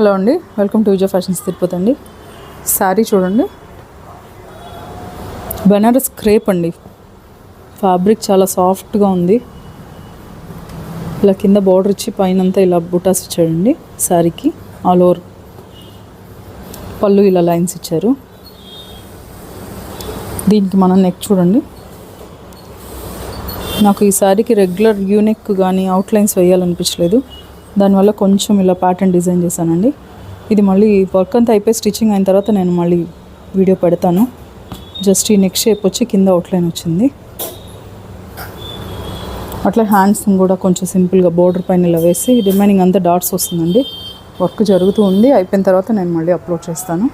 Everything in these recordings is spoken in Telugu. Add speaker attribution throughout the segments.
Speaker 1: హలో అండి, welcome to Vijaya fashions Tirupati అండి. శారీ చూడండి, బనారస్ క్రేప్ అండి. ఫ్యాబ్రిక్ చాలా సాఫ్ట్గా ఉంది. ఇలా కింద బార్డర్ ఇచ్చి పైనంతా ఇలా బుటాస్ ఇచ్చాడండి. శారీకి ఆల్ ఓవర్ పళ్ళు ఇలా లైన్స్ ఇచ్చారు. దీనికి మనం నెక్ చూడండి. నాకు ఈ శారీకి రెగ్యులర్ యూనెక్ కానీ అవుట్లైన్స్ వేయాలనిపించలేదు. దానివల్ల కొంచెం ఇలా ప్యాటర్న్ డిజైన్ చేశానండి. ఇది మళ్ళీ వర్క్ అంతా అయిపోయి స్టిచ్చింగ్ అయిన తర్వాత నేను మళ్ళీ వీడియో పెడతాను. జస్ట్ ఈ నెక్ షేప్ వచ్చి కింద అవుట్లైన్ వచ్చింది. అట్లా హ్యాండ్స్ కూడా కొంచెం సింపుల్గా బోర్డర్ పైన ఇలా వేసి రిమైనింగ్ అంతా డాట్స్ వస్తుందండి. వర్క్ జరుగుతూ ఉంది. అయిపోయిన తర్వాత నేను మళ్ళీ అప్లోడ్ చేస్తాను.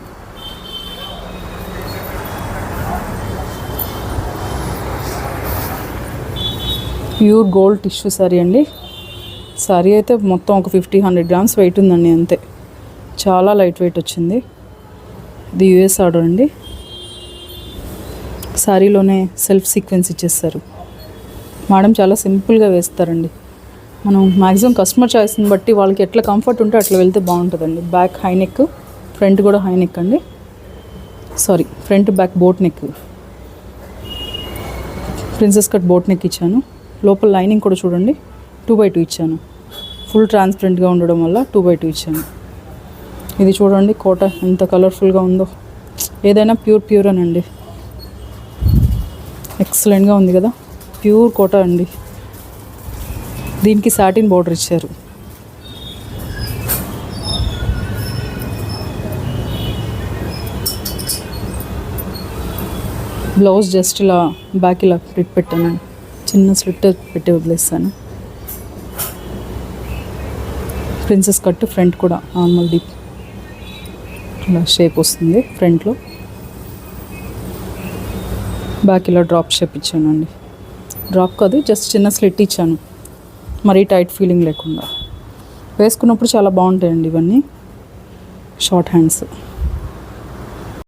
Speaker 1: ప్యూర్ గోల్డ్ టిష్యూ శారీ అండి. శారీ అయితే మొత్తం ఒక 50-100 గ్రామ్స్ వెయిట్ ఉందండి, అంతే. చాలా లైట్ వెయిట్ వచ్చింది. ఇది యూఎస్ ఆర్డర్ అండి. శారీలోనే సెల్ఫ్ సీక్వెన్స్ ఇచ్చేస్తారు. మేడం చాలా సింపుల్గా వేస్తారండి. మనం మ్యాక్సిమం కస్టమర్ చాయిస్ని బట్టి వాళ్ళకి ఎట్లా కంఫర్ట్ ఉంటే అట్లా వెళ్తే బాగుంటుందండి. బ్యాక్ హై నెక్, ఫ్రంట్ కూడా హై నెక్ అండి. Front back boat neck, princess cut boat neck ఇచ్చాను. లోపల లైనింగ్ కూడా చూడండి 2x2 ఇచ్చాను. ఫుల్ ట్రాన్స్పరెంట్గా ఉండడం వల్ల 2x2 ఇచ్చాను. ఇది చూడండి కోట ఎంత కలర్ఫుల్గా ఉందో. ఏదైనా ప్యూర్ అనండి. ఎక్సలెంట్గా ఉంది కదా, ప్యూర్ కోట అండి. దీనికి సాటిన్ బోర్డర్ ఇచ్చారు. బ్లౌజ్ జస్ట్ ఇలా బ్యాక్ ఇలా స్లిట్ పెట్టాను. చిన్న స్లిట్ పెట్టి వదిలేస్తాను. ప్రిన్సెస్ కట్ ఫ్రంట్ కూడా నార్మల్ డీప్ ఇలా షేప్ వస్తుంది. ఫ్రంట్లో బ్యాక్ ఇలా డ్రాప్ షేప్ ఇచ్చానండి. డ్రాప్ కాదు, జస్ట్ చిన్న స్లిట్ ఇచ్చాను, మరీ టైట్ ఫీలింగ్ లేకుండా. వేసుకున్నప్పుడు చాలా బాగుంటాయండి ఇవన్నీ. Short hands.